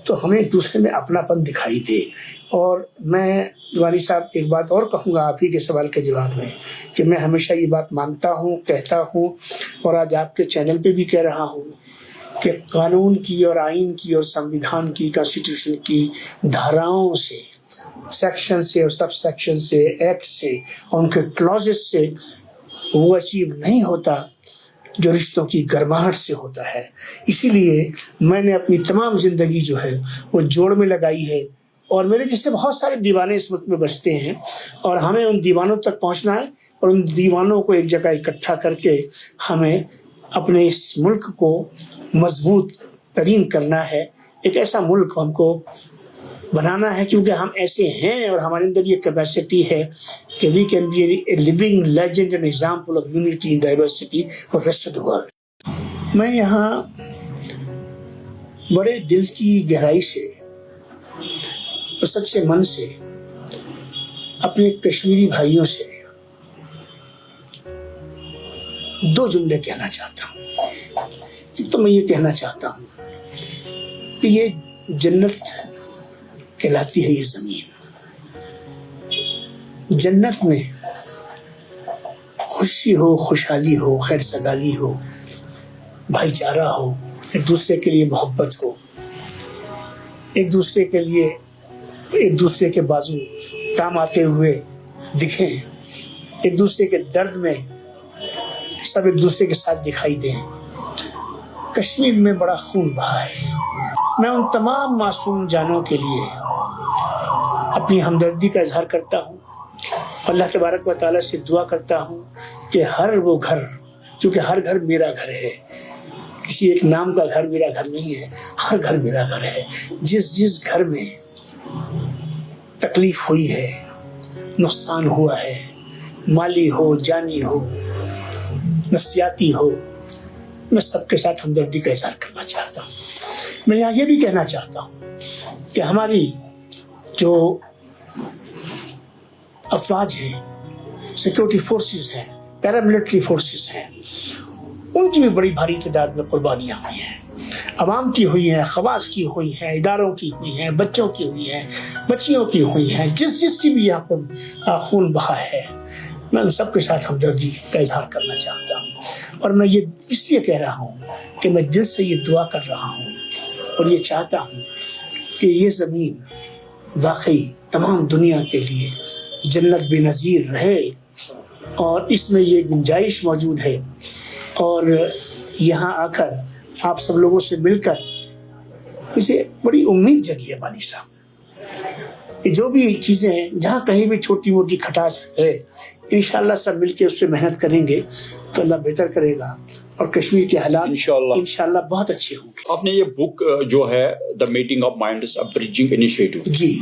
تو ہمیں ایک دوسرے میں اپناپن دکھائی دے. اور میں وانی صاحب ایک بات اور کہوں گا آپ ہی کے سوال کے جواب میں، کہ میں ہمیشہ یہ بات مانتا ہوں، کہتا ہوں، اور آج آپ کے چینل پہ بھی کہہ رہا ہوں کہ قانون کی اور آئین کی اور سمویدھان کی، کانسٹیٹیوشن کی دھاراؤں سے، سیکشن سے اور سب سیکشن سے، ایکٹ سے اور ان کے کلوزز سے وہ اچیو نہیں ہوتا جو رشتوں کی گرماہٹ سے ہوتا ہے. اسی لیے میں نے اپنی تمام زندگی جو ہے وہ جوڑ میں لگائی ہے، اور میرے جیسے بہت سارے دیوانے اس ملک میں بستے ہیں، اور ہمیں ان دیوانوں تک پہنچنا ہے، اور ان دیوانوں کو ایک جگہ اکٹھا کر کے ہمیں اپنے اس ملک کو مضبوط ترین کرنا ہے. ایک ایسا ملک ہم کو بنانا ہے کیونکہ ہم ایسے ہیں اور ہمارے اندر یہ کیپیسٹی ہے کہ we can be a living legend and example of unity and diversity for rest of the world. میں یہاں بڑے دل کی گہرائی سے اور سچے من سے اپنے کشمیری بھائیوں سے 2 جملے کہنا چاہتا ہوں. تو میں یہ کہنا چاہتا ہوں کہ یہ جنت کہلاتی ہے. یہ زمین جنت میں خوشی ہو، خوشحالی ہو، خیر سگالی ہو، بھائی چارہ ہو، ایک دوسرے کے لیے محبت ہو، ایک دوسرے کے لیے، ایک دوسرے کے بازو کام آتے ہوئے دکھیں، ایک دوسرے کے درد میں سب ایک دوسرے کے ساتھ دکھائی دیں. کشمیر میں بڑا خون بہا ہے. میں ان تمام معصوم جانوں کے لیے اپنی ہمدردی کا اظہار کرتا ہوں. اللہ تبارک و تعالیٰ سے دعا کرتا ہوں کہ ہر وہ گھر، کیونکہ ہر گھر میرا گھر ہے، کسی ایک نام کا گھر میرا گھر نہیں ہے، ہر گھر میرا گھر ہے. جس گھر میں تکلیف ہوئی ہے، نقصان ہوا ہے، مالی ہو، جانی ہو، نفسیاتی ہو، میں سب کے ساتھ ہمدردی کا اظہار کرنا چاہتا ہوں. میں یہاں یہ بھی کہنا چاہتا ہوں کہ ہماری جو افواج ہیں، سیکورٹی فورسز ہیں، پیراملٹری فورسز ہیں، ان کی بھی بڑی بھاری تعداد میں قربانیاں ہوئی ہیں. عوام کی ہوئی ہیں، خواص کی ہوئی ہیں، اداروں کی ہوئی ہیں، بچوں کی ہوئی ہیں، بچیوں کی ہوئی ہیں، جس کی بھی یہاں پر خون بہا ہے، میں ان سب کے ساتھ ہمدردی کا اظہار کرنا چاہتا ہوں۔ اور میں یہ اس لیے کہہ رہا ہوں کہ میں دل سے یہ دعا کر رہا ہوں اور یہ چاہتا ہوں کہ یہ زمین واقعی تمام دنیا کے لیے جنت بے نظیر رہے، اور اس میں یہ گنجائش موجود ہے، اور یہاں آ کر آپ سب لوگوں سے مل کر مجھے بڑی امید جگی ہے مانی صاحب کہ جو بھی چیزیں جہاں کہیں بھی چھوٹی موٹی کھٹاس ہے، انشاءاللہ سب مل کے اس پہ محنت کریں گے تو اللہ بہتر کرے گا، اور کشمیر کے حالات انشاءاللہ بہت اچھے ہوں گے۔ آپ نے یہ بک جو ہے the meeting of minds a bridging initiative جی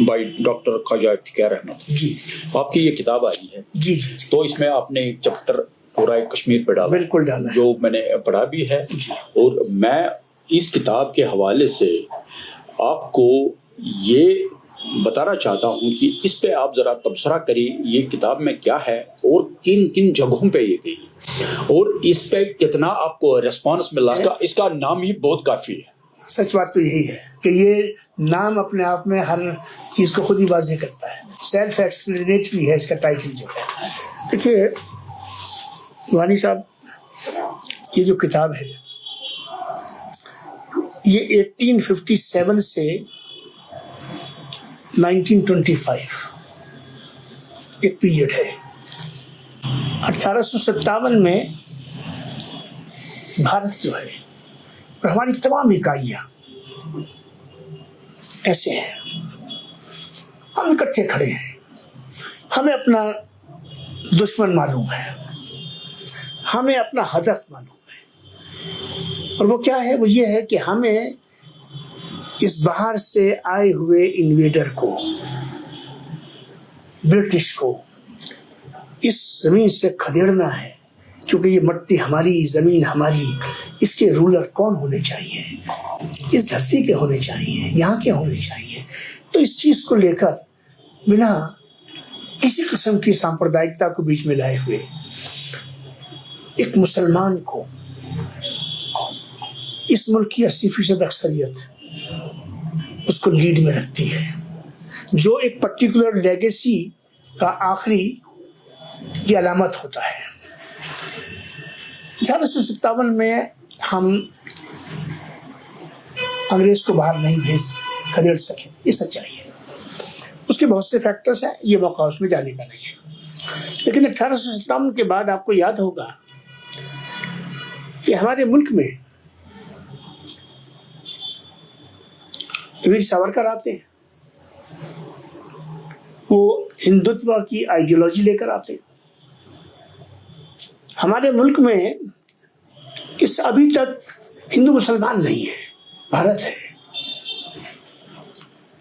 بائی ڈاکٹر خواجہ افتخار احمد، جی آپ کی یہ کتاب آئی ہے، جی جی جی تو اس میں آپ نے ایک چیپٹر پورا کشمیر پہ ڈالا، بالکل ڈالا ہے، جو میں نے پڑھا بھی ہے، اور میں اس کتاب کے حوالے سے آپ کو یہ بتانا چاہتا ہوں کہ اس پہ آپ ذرا تبصرہ کریں، یہ کتاب میں کیا ہے اور کن کن جگہوں پہ یہ گئی، اور اس پہ کتنا آپ کو ریسپانس ملا۔ اس کا نام ہی بہت کافی ہے۔ سچ بات تو یہی ہے کہ یہ نام اپنے آپ میں ہر چیز کو خود ہی واضح کرتا ہے، سیلف ایکسپلینیٹری ہے اس کا ٹائٹل جو ہے۔ دیکھیے وانی صاحب، یہ جو کتاب ہے یہ 1857 سے 1925 ایک پیریڈ ہے۔ 1857 میں بھارت جو ہے اور ہماری تمام اکائیاں ایسے ہیں، ہم اکٹھے کھڑے ہیں، ہمیں اپنا دشمن معلوم ہے، ہمیں اپنا ہدف معلوم ہے، اور وہ کیا ہے؟ وہ یہ ہے کہ ہمیں اس باہر سے آئے ہوئے انویڈر کو، برٹش کو، اس زمین سے کھدیڑنا ہے، کیونکہ یہ مٹی ہماری، زمین ہماری، اس کے رولر کون ہونے چاہیے؟ اس دھرتی کے ہونے چاہیے، یہاں کے ہونے چاہیے۔ تو اس چیز کو لے کر بنا کسی قسم کی سامپردائکتا کو بیچ میں لائے ہوئے ایک مسلمان کو، اس ملک کی 80% اکثریت اس کو لیڈ میں رکھتی ہے، جو ایک پرٹیکولر لیگیسی کا آخری یہ علامت ہوتا ہے۔ 1857 میں ہم انگریز کو باہر نہیں بھیج کھدیڑ سکے، یہ سچائی ہے، اس کے بہت سے فیکٹرز ہیں، یہ موقع اس میں جانے کا نہیں ہے۔ لیکن 1857 کے بعد آپ کو یاد ہوگا کہ ہمارے ملک میں ویر ساورکر آتے ہیں، وہ ہندوتوا کی آئیڈیالوجی لے کر آتے ہیں۔ ہمارے ملک میں اس ابھی تک ہندو مسلمان نہیں ہے، بھارت ہے۔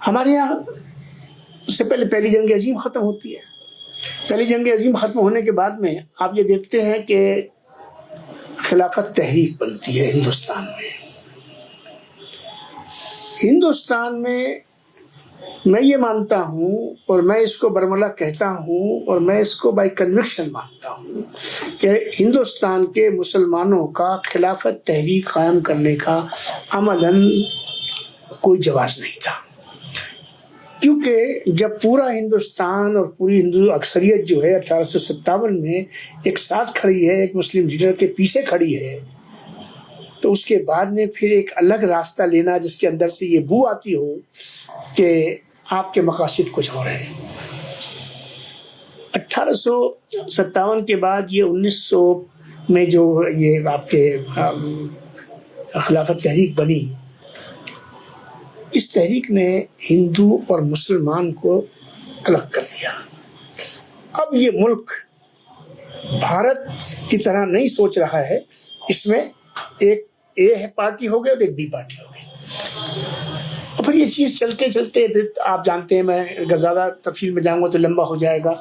ہمارے یہاں اس سے پہلے پہلی جنگ عظیم ختم ہوتی ہے، پہلی جنگ عظیم ختم ہونے کے بعد میں آپ یہ دیکھتے ہیں کہ خلافت تحریک بنتی ہے ہندوستان میں۔ ہندوستان میں یہ مانتا ہوں، اور میں اس کو برملا کہتا ہوں، اور میں اس کو بائی کنوکشن مانتا ہوں کہ ہندوستان کے مسلمانوں کا خلافت تحریک قائم کرنے کا عملاً کوئی جواز نہیں تھا، کیونکہ جب پورا ہندوستان اور پوری ہندو اکثریت جو ہے 1857 میں ایک ساتھ کھڑی ہے، ایک مسلم لیڈر کے پیچھے کھڑی ہے، تو اس کے بعد میں پھر ایک الگ راستہ لینا جس کے اندر سے یہ بو آتی ہو کہ آپ کے مقاصد کچھ اور ہیں۔ 1857 کے بعد یہ 1900 میں جو یہ آپ کے خلافت تحریک بنی، اس تحریک نے ہندو اور مسلمان کو الگ کر دیا۔ اب یہ ملک بھارت کی طرح نہیں سوچ رہا ہے، اس میں ایک اے پارٹی ہو گئی اور ایک بی پارٹی ہو گئی، اور پھر یہ چیز چلتے چلتے پھر آپ جانتے ہیں، میں اگر زیادہ تفصیل میں جاؤں گا تو لمبا ہو جائے گا۔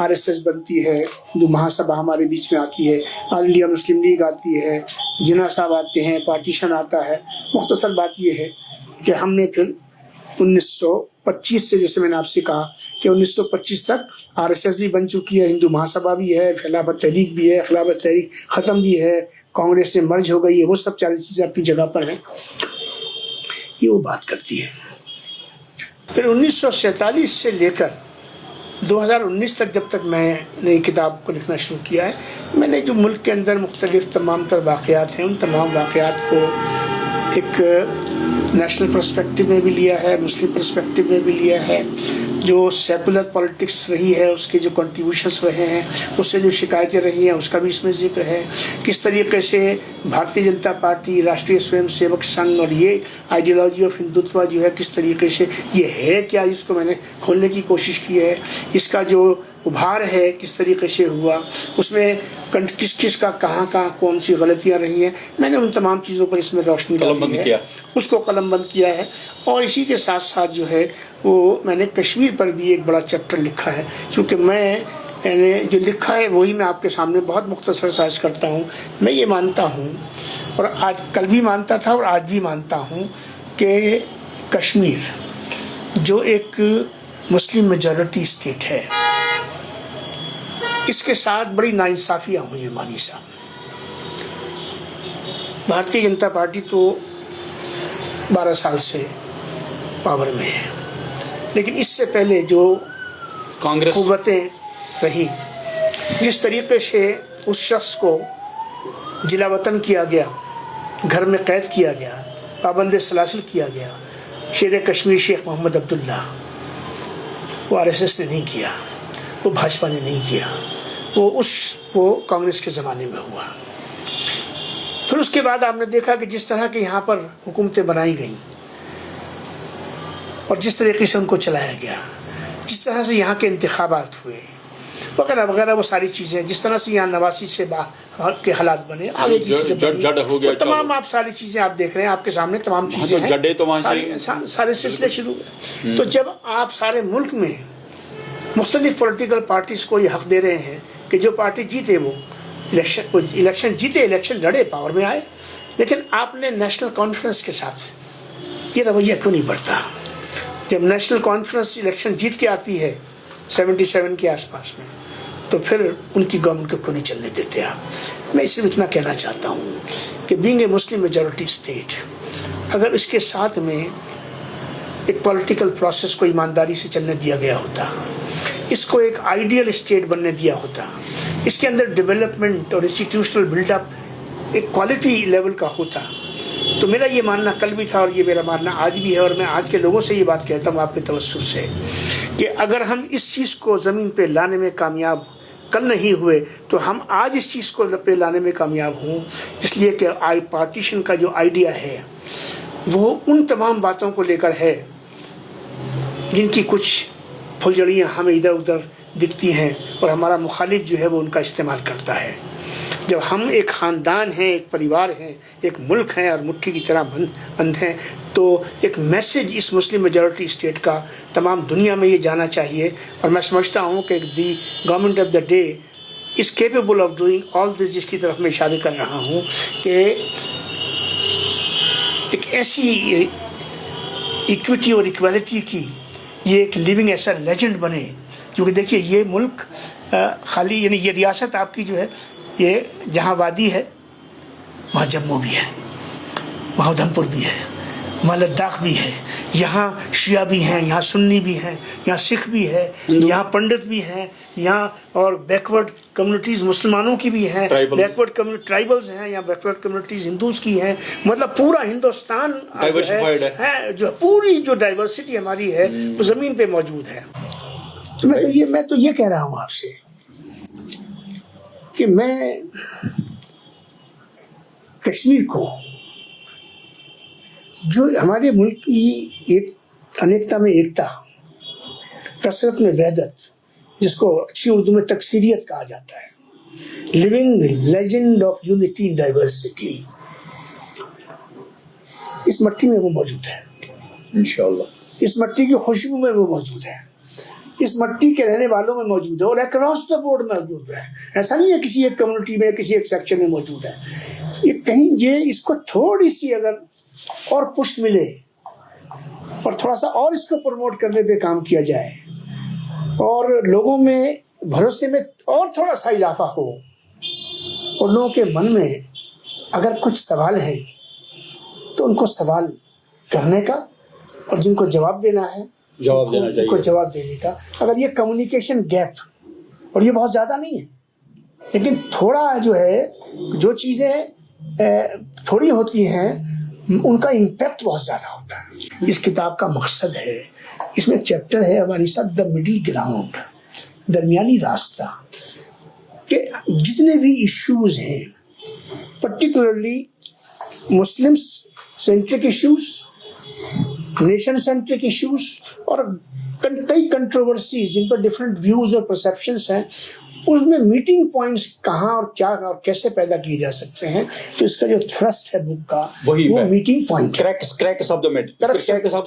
RSS بنتی ہے، ہندو مہاسبھا ہمارے بیچ میں آتی ہے، آل انڈیا مسلم لیگ آتی ہے، جناح صاحب آتے ہیں، پارٹیشن آتا ہے۔ مختصر بات یہ ہے کہ ہم نے پھر 1925 سے، جیسے میں نے آپ سے کہا کہ 1925 تک RSS بھی بن چکی ہے، ہندو مہاسبھا بھی ہے، خلافت تحریک بھی ہے، خلافت تحریک ختم بھی ہے، کانگریس سے مرج ہو گئی ہے، وہ سب 40 چیزیں اپنی جگہ پر ہیں۔ یہ وہ بات کرتی ہے۔ پھر 1947 سے لے کر 2019 تک، جب تک میں نے کتاب کو لکھنا شروع کیا ہے، میں نے جو ملک کے اندر مختلف تمام تر واقعات ہیں، ان تمام واقعات کو ایک نیشنل پرسپیکٹو میں بھی لیا ہے، مسلم پرسپیکٹو میں بھی لیا ہے، جو سیکولر پالیٹکس رہی ہے اس کے جو کنٹریبیوشنس رہے ہیں، اس سے جو شکایتیں رہی ہیں اس کا بھی اس میں ذکر ہے، کس طریقے سے بھارتیہ جنتا پارٹی، راشٹریہ سویم سیوک سنگھ اور یہ آئیڈیالوجی آف ہندوتوا جو ہے کس طریقے سے یہ ہے کیا، اس کو میں نے کھولنے کی کوشش کی ہے، اس کا جو ابھار ہے کس طریقے سے ہوا، اس میں کس کس کا کہاں کون سی غلطیاں رہی ہیں، میں نے ان تمام چیزوں پر اس میں روشنی ڈالی ہے، اس کو قلم بند کیا ہے۔ اور اسی کے ساتھ ساتھ جو ہے وہ میں نے کشمیر پر بھی ایک بڑا چیپٹر لکھا ہے، کیونکہ میں نے جو لکھا ہے وہی میں آپ کے سامنے بہت مختصر ساز کرتا ہوں۔ میں یہ مانتا ہوں، اور آج کل بھی مانتا تھا اور آج بھی مانتا ہوں، کہ کشمیر جو ایک مسلم میجورٹی اسٹیٹ ہے، اس کے ساتھ بڑی ناانصافیاں ہوئی ہیں مانی صاحب۔ بھارتیہ جنتا پارٹی تو 12 سال سے پاور میں ہے، لیکن اس سے پہلے جو کانگریس قوتیں رہی، جس طریقے سے اس شخص کو جلا وطن کیا گیا، گھر میں قید کیا گیا، پابند سلاسل کیا گیا، شیر کشمیر شیخ محمد عبداللہ، وہ RSS نے نہیں کیا، وہ بھاجپا نے نہیں کیا، وہ کانگریس کے زمانے میں ہوا۔ پھر اس کے بعد آپ نے دیکھا کہ جس طرح کے یہاں پر حکومتیں بنائی گئیں اور جس طریقے سے ان کو چلایا گیا، جس طرح سے یہاں کے انتخابات ہوئے وغیرہ وغیرہ، وہ ساری چیزیں، جس طرح سے یہاں نواسی سے کے حالات بنے، آگے کی چیزیں بنی، تمام آپ ساری چیزیں آپ دیکھ رہے ہیں، آپ کے سامنے تمام چیزیں ہیں، سارے سلسلے شروع ہوئے۔ تو جب آپ سارے ملک میں مختلف پولیٹیکل پارٹیز کو یہ حق دے رہے ہیں کہ جو پارٹی جیتے وہ الیکشن جیتے، الیکشن لڑے، پاور میں آئے، لیکن آپ نے نیشنل کانفرنس کے ساتھ یہ رویہ کیوں نہیں بڑھتا؟ جب نیشنل کانفرنس الیکشن جیت کے آتی ہے 77 کے آس پاس میں، تو پھر ان کی گورنمنٹ کو کیوں نہیں چلنے دیتے آپ؟ میں صرف اتنا کہنا چاہتا ہوں کہ being a Muslim majority state, اگر اس کے ساتھ میں ایک پولیٹیکل پروسیس کو ایمانداری سے چلنے دیا گیا ہوتا، اس کو ایک آئیڈیل اسٹیٹ بننے دیا ہوتا، اس کے اندر ڈیولپمنٹ اور انسٹیٹیوشنل بلڈ اپ ایک کوالٹی لیول کا ہوتا، تو میرا یہ ماننا کل بھی تھا اور یہ میرا ماننا آج بھی ہے، اور میں آج کے لوگوں سے یہ بات کہتا ہوں آپ کے توسط سے، کہ اگر ہم اس چیز کو زمین پہ لانے میں کامیاب کل نہیں ہوئے تو ہم آج اس چیز کو پہ لانے میں کامیاب ہوں، اس لیے کہ پارٹیشن کا جو آئیڈیا ہے وہ ان تمام باتوں کو لے کر ہے جن کی کچھ پھلجڑیاں ہمیں ادھر ادھر دکھتی ہیں اور ہمارا مخالف جو ہے وہ ان کا استعمال کرتا ہے۔ جب ہم ایک خاندان ہیں، ایک پریوار ہیں، ایک ملک ہیں اور مٹھی کی طرح بند ہیں، تو ایک میسیج اس مسلم میجورٹی اسٹیٹ کا تمام دنیا میں یہ جانا چاہیے، اور میں سمجھتا ہوں کہ the government of the day is capable of doing all this, جس کی طرف میں اشارے کر رہا ہوں، کہ ایک ایسی ایکویٹی اور ایکویلٹی کی یہ ایک لیونگ ایسا لیجنڈ بنے، کیونکہ دیکھیے یہ ملک خالی، یعنی یہ ریاست آپ کی جو ہے، یہ جہاں وادی ہے وہاں جموں بھی ہے، وہاں ادھم پور بھی ہے، وہاں لداخ بھی ہے، یہاں شیعہ بھی ہیں، یہاں سنی بھی ہیں، یہاں سکھ بھی ہے، یہاں پنڈت بھی ہیں، یہاں اور بیکورڈ کمیونٹیز مسلمانوں کی بھی ہیں، بیکورڈ ٹرائبلز ہیں، یہاں بیکورڈ کمیونٹیز ہندوز کی ہیں، مطلب پورا ہندوستان ہے، جو پوری جو ڈائیورسٹی ہماری ہے وہ زمین پہ موجود ہے۔ تو میں تو یہ کہہ رہا ہوں آپ سے کہ میں کشمیر کو، جو ہمارے ملک کی ایک انیکتا میں ایکتا، کثرت میں وحدت، جس کو اچھی اردو میں تکثیریت کہا جاتا ہے، living legend of unity in diversity, اس مٹی میں وہ موجود ہے انشاءاللہ، اس مٹی کی خوشبو میں وہ موجود ہے، اس مٹی کے رہنے والوں میں موجود ہے، اور اکراس دا بورڈ موجود ہے۔ ایسا نہیں ہے کسی ایک کمیونٹی میں، کسی ایک سیکشن میں موجود ہے، یہ کہیں یہ اس کو تھوڑی سی اگر اور پش ملے اور تھوڑا سا اور اس کو پروموٹ کرنے پہ کام کیا جائے اور لوگوں میں بھروسے میں اور تھوڑا سا اضافہ ہو، اور لوگوں کے من میں اگر کچھ سوال ہے تو ان کو سوال کرنے کا اور جن کو جواب دینا ہے جواب دینا چاہیے، کو جواب دینے کا. اگر یہ کمیونیکیشن گیپ، اور یہ بہت زیادہ نہیں ہے لیکن تھوڑا جو ہے، جو چیزیں تھوڑی ہوتی ہیں ان کا امپیکٹ بہت زیادہ ہوتا ہے. اس کتاب کا مقصد ہے، اس میں چیپٹر ہے ہماری ساتھ دا مڈل گراؤنڈ، درمیانی راستہ، کہ جتنے بھی ایشوز ہیں particularly Muslim centric issues, nation centric issues, اور کئی کنٹروورسیز جن پر ڈفرینٹ ویوز اور پرسیپشنس ہیں، اس میں میٹنگ پوائنٹس کہاں اور کیا اور کیسے پیدا کیے جا سکتے ہیں. تو اس کا جو تھرسٹ ہے بک کا وہ meeting point, crux of the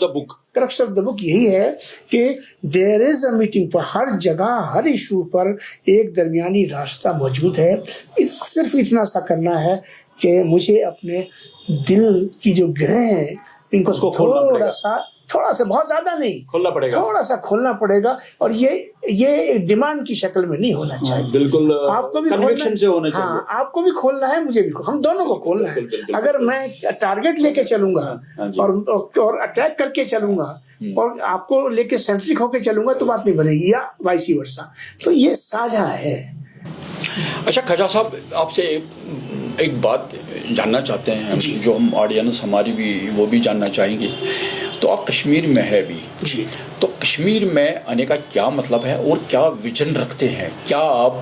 book, crux of the book یہی ہے کہ دیر از اے میٹنگ پر، ہر جگہ ہر ایشو پر ایک درمیانی راستہ موجود ہے. صرف اتنا سا کرنا ہے کہ مجھے اپنے دل کی جو گرہیں ہیں ان کو تھوڑا سا بہت زیادہ نہیں کھولنا پڑے گا، تھوڑا سا کھولنا پڑے گا. اور یہ ڈیمانڈ کی شکل میں نہیں ہونا چاہیے، بالکل آپ کو بھی کنوکشن سے ہونا چاہیے. ہاں، آپ کو بھی کھولنا ہے، مجھے بھی، ہم دونوں کو کھولنا ہے. اگر میں ٹارگیٹ لے کے چلوں گا اور اٹیک کر کے چلوں گا اور آپ کو لے کے سینٹرک ہو کے چلوں گا تو بات نہیں بنے گی، یا وائسی ورسا. تو یہ ساجھا ہے. اچھا خواجہ صاحب، آپ سے ایک بات جاننا چاہتے ہیں جو ہم آڈینس ہماری بھی وہ بھی جاننا چاہیں گے. تو آپ کشمیر میں ہے بھی، جی، تو کشمیر میں آنے کا کیا مطلب ہے اور کیا ویژن رکھتے ہیں؟ کیا آپ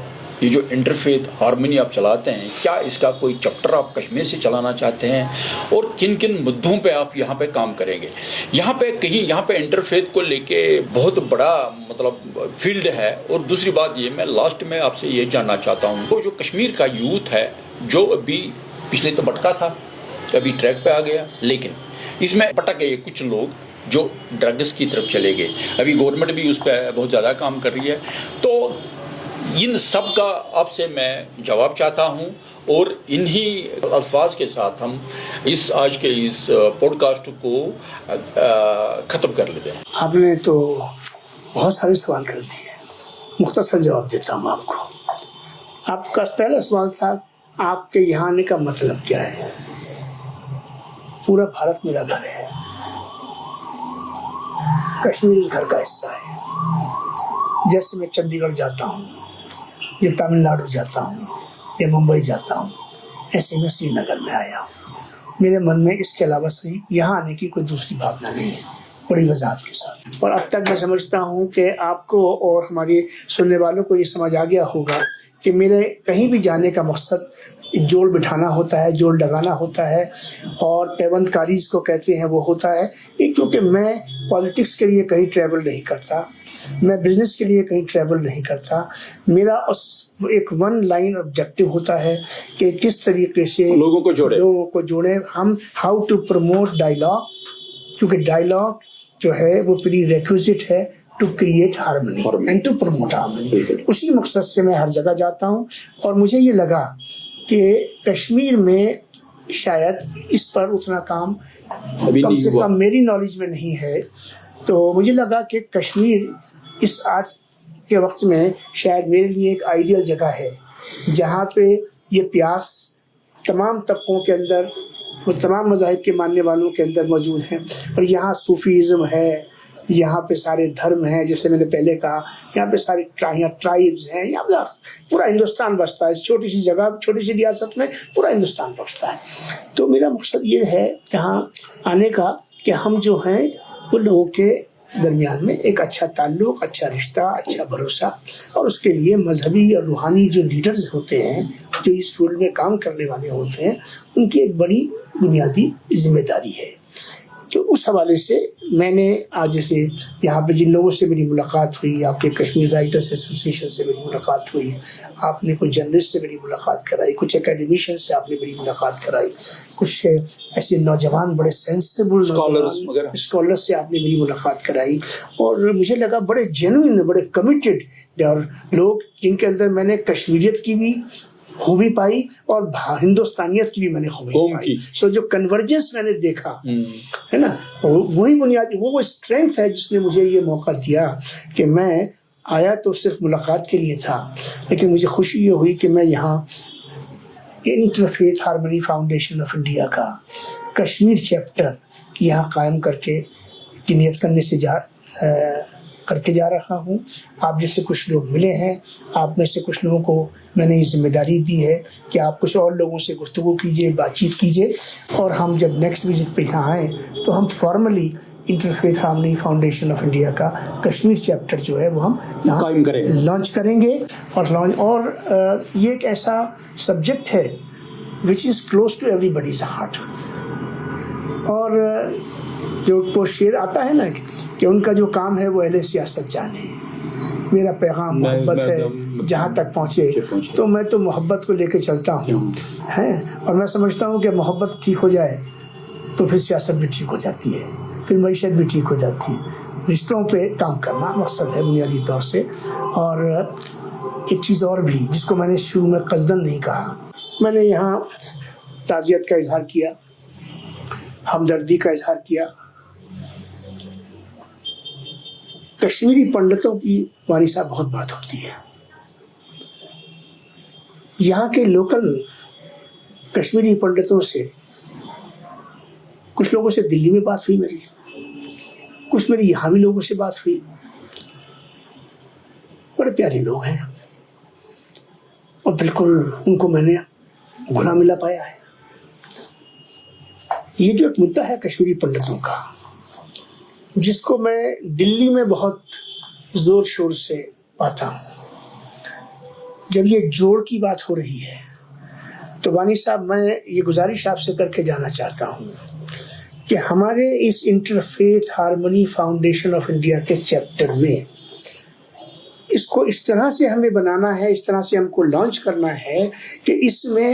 یہ جو انٹرفیتھ ہارمونی آپ چلاتے ہیں، کیا اس کا کوئی چیپٹر آپ کشمیر سے چلانا چاہتے ہیں، اور کن کن مدعوں پہ آپ یہاں پہ کام کریں گے؟ یہاں پہ انٹرفیتھ کو لے کے بہت بڑا مطلب فیلڈ ہے. اور دوسری بات یہ، میں لاسٹ میں آپ سے یہ جاننا چاہتا ہوں، وہ جو کشمیر کا یوتھ ہے جو ابھی پچھلے تو بھٹکا تھا، ابھی ٹریک پہ آ گیا، لیکن اس میں پٹک گئے کچھ لوگ جو ڈرگس کی طرف چلے گئے. ابھی گورنمنٹ بھی اس پہ بہت زیادہ کام کر رہی ہے. تو ان سب کا آپ سے میں جواب چاہتا ہوں، اور انہی الفاظ کے ساتھ ہم آج کے اس پوڈ کاسٹ کو ختم کر لیتے ہیں. آپ نے تو بہت سارے سوال کر دیے، مختصر جواب دیتا ہوں آپ کو. آپ کا پہلا سوال تھا آپ کے یہاں آنے کا مطلب کیا ہے. پورا بھارت میرا گھر ہے، کشمیر اس گھر کا حصہ ہے. جیسے میں چنڈی گڑھ جاتا ہوں، یا تمل ناڈو جاتا ہوں، یا ممبئی جاتا ہوں، ایسے میں سری نگر میں آیا ہوں. میرے من میں اس کے علاوہ سے یہاں آنے کی کوئی دوسری بھاونا نہیں ہے، بڑی وضاحت کے ساتھ. اور اب تک میں سمجھتا ہوں کہ آپ کو اور ہمارے سننے والوں کو یہ سمجھ آ گیا ہوگا کہ میرے کہیں بھی جانے کا مقصد جوڑ بٹھانا ہوتا ہے، جوڑ لگانا ہوتا ہے، اور پیوند کاری کو کہتے ہیں وہ ہوتا ہے. کیونکہ میں پالیٹکس کے لیے کہیں ٹریول نہیں کرتا، میں بزنس کے لیے کہیں ٹریول نہیں کرتا. میرا ایک ون لائن آبجیکٹو ہوتا ہے کہ کس طریقے سے لوگوں کو جوڑیں ہم. ہاؤ ٹو پروموٹ ڈائلاگ، کیونکہ ڈائلاگ جو ہے وہ پری ریکوزٹ ہے to create harmony and to promote harmony. اسی مقصد سے میں ہر جگہ جاتا ہوں. اور مجھے یہ لگا کہ کشمیر میں شاید اس پر اتنا کام کم سے کم میری نالج میں نہیں ہے. تو مجھے لگا کہ کشمیر اس آج کے وقت میں شاید میرے لیے ایک آئیڈیل جگہ ہے جہاں پہ یہ پیاس تمام طبقوں کے اندر، وہ تمام مذاہب کے ماننے والوں کے اندر موجود ہیں. اور یہاں صوفیزم ہے، یہاں پہ سارے دھرم ہیں، جیسے میں نے پہلے کہا، یہاں پہ سارے ٹرائبز ہیں، یہاں پہ پورا ہندوستان بستا ہے. اس چھوٹی سی جگہ، چھوٹی سی ریاست میں پورا ہندوستان بستا ہے. تو میرا مقصد یہ ہے یہاں آنے کا کہ ہم جو ہیں وہ لوگوں کے درمیان میں ایک اچھا تعلق، اچھا رشتہ، اچھا بھروسہ، اور اس کے لیے مذہبی اور روحانی جو لیڈرز ہوتے ہیں جو اس فیلڈ میں کام کرنے والے ہوتے ہیں ان کی ایک بڑی بنیادی ذمہ داری ہے. تو اس حوالے سے میں نے آج جیسے یہاں پہ جن لوگوں سے میری ملاقات ہوئی، آپ کے کشمیر رائٹرز ایسوسی ایشن سے میری ملاقات ہوئی، آپ نے کچھ جرنلسٹ سے میری ملاقات کرائی، کچھ اکیڈمیشین سے آپ نے میری ملاقات کرائی، کچھ ایسے نوجوان بڑے سینسیبل اسکالر سے آپ نے میری ملاقات کرائی. اور مجھے لگا بڑے جینوئن، بڑے کمیٹیڈ اور لوگ جن کے اندر میں نے کشمیریت کی بھی خوبی پائی اور ہندوستانیت کی بھی میں نے خوبی پائی. سو جو کنورجنس میں نے دیکھا ہے نا، وہی بنیادی وہ اسٹرینتھ ہے جس نے مجھے یہ موقع دیا کہ میں آیا تو صرف ملاقات کے لیے تھا، لیکن مجھے خوشی یہ ہوئی کہ میں یہاں interfaith harmony foundation of India کا کشمیر چیپٹر یہاں قائم کر کے نیت کرنے سے کر کے جا رہا ہوں. آپ جیسے کچھ لوگ ملے ہیں, آپ میں سے کچھ لوگوں کو میں نے یہ ذمہ داری دی ہے کہ آپ کچھ اور لوگوں سے گفتگو کیجیے, بات چیت کیجیے, اور ہم جب نیکسٹ وزٹ پہ یہاں آئیں تو ہم formally interfaith harmony foundation of India کا کشمیر چیپٹر جو ہے وہ ہم قائم کریں, لانچ کریں گے. اور یہ ایک ایسا سبجیکٹ ہے which is close to everybody's heart. اور جو شعر آتا ہے نا کہ ان کا جو کام ہے وہ اہل سیاست جانے, میرا پیغام محبت ہے جہاں تک پہنچے. تو میں تو محبت کو لے کے چلتا ہوں ہیں, اور میں سمجھتا ہوں کہ محبت ٹھیک ہو جائے تو پھر سیاست بھی ٹھیک ہو جاتی ہے, پھر معیشت بھی ٹھیک ہو جاتی ہے. رشتوں پہ کام کرنا مقصد ہے بنیادی طور سے. اور ایک چیز اور بھی جس کو میں نے شروع میں قصداً نہیں کہا, میں نے یہاں تعزیت کا اظہار کیا, ہمدردی کا اظہار کیا. کشمیری پنڈتوں کی وانی صاحب بہت بات ہوتی ہے. یہاں کے لوکل کشمیری پنڈتوں سے کچھ لوگوں سے دلی میں بات ہوئی میری, کچھ میری یہاں بھی لوگوں سے بات ہوئی. بڑے پیارے لوگ ہیں اور بالکل ان کو میں نے گھلا ملا پایا ہے. یہ جو ایک مدعا ہے کشمیری پنڈتوں کا, جس کو میں دلی میں بہت زور شور سے پاتا ہوں, جب یہ جوڑ کی بات ہو رہی ہے تو وانی صاحب میں یہ گزارش آپ سے کر کے جانا چاہتا ہوں کہ ہمارے اس interfaith harmony foundation of India کے چیپٹر میں اس کو اس طرح سے ہمیں بنانا ہے, اس طرح سے ہم کو لانچ کرنا ہے کہ اس میں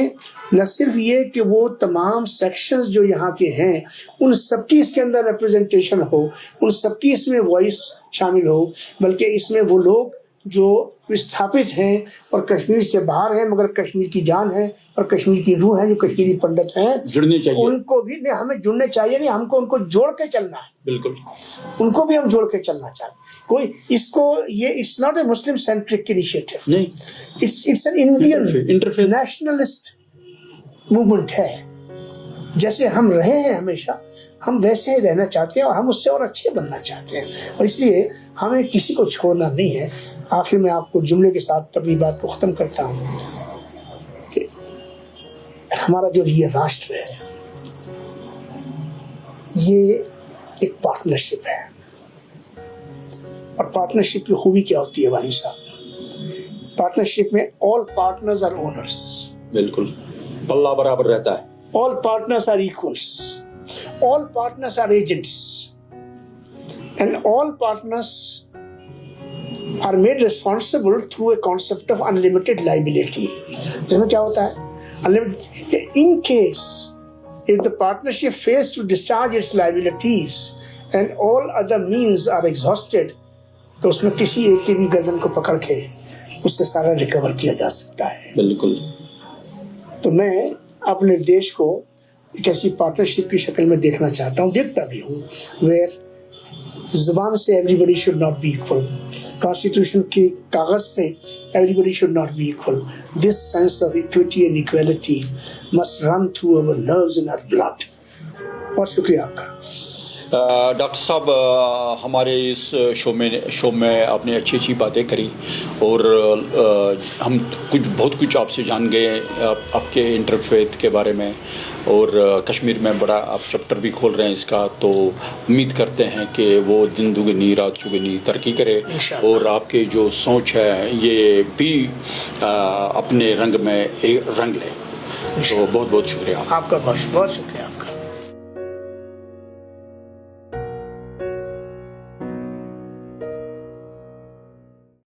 نہ صرف یہ کہ وہ تمام سیکشنز جو یہاں کے ہیں ان سب کی اس کے اندر ریپرزنٹیشن ہو, ان سب کی اس میں وائس شامل ہو, بلکہ اس میں وہ لوگ جو وستھاپت ہیں اور کشمیر سے باہر ہیں مگر کشمیر کی جان ہے اور کشمیر کی روح ہے, جو کشمیری پنڈت ہیں, جڑنے چاہیے. ان کو بھی نہیں, ہمیں جڑنے چاہیے نہیں, ہم کو ان کو جوڑ کے چلنا ہے. بالکل, ان کو بھی ہم جوڑ کے چلنا چاہتے. کوئی اس کو یہ it's not a Muslim centric initiative نہیں, it's an Indian nationalist movement ہے. جیسے ہم رہے ہیں ہمیشہ, ہم ویسے ہی رہنا چاہتے ہیں اور ہم اس سے اور اچھے بننا چاہتے ہیں, اور اس لیے ہمیں کسی کو چھوڑنا نہیں ہے. آخر میں آپ کو جملے کے ساتھ اپنی بات کو ختم کرتا ہوں کہ ہمارا جو یہ راشٹر ہے یہ ایک پارٹنرشپ ہے, اور پارٹنرشپ کی خوبی کیا ہوتی ہے وانی صاحب؟ پارٹنرشپ میں all partners are owners. بالکل, پلہ برابر رہتا ہے. All partners are equals. All partners are agents. And all partners are made responsible through a concept of unlimited liability. جس میں کیا ہوتا ہے unlimited, in case if the partnership fails to discharge its liabilities and all other means are exhausted, تو اس میں کسی ایک کی بھی گردن کو پکڑ کے اس سے سارا ریکور کیا جا سکتا ہے. بالکل. تو میں اپنے دیش کو ایک ایسی پارٹنرشپ کی شکل میں دیکھنا چاہتا ہوں, دیکھتا بھی ہوں, ویئر زبان سے everybody should not be equal, constitution کے کاغذ پہ everybody should not be equal. This sense of equity and equality must run through our nerves in our blood. بہت شکریہ آپ کا. ڈاکٹر صاحب, ہمارے اس شو میں آپ نے اچھی اچھی باتیں کری, اور ہم بہت کچھ آپ سے جان گئے آپ کے انٹرفیتھ کے بارے میں, اور کشمیر میں بڑا آپ چیپٹر بھی کھول رہے ہیں اس کا. تو امید کرتے ہیں کہ وہ دن دگنی رات چگنی ترقی کرے, اور آپ کے جو سوچ ہے یہ بھی اپنے رنگ میں رنگ لے. تو بہت بہت شکریہ آپ کا. بہت بہت شکریہ آپ کا.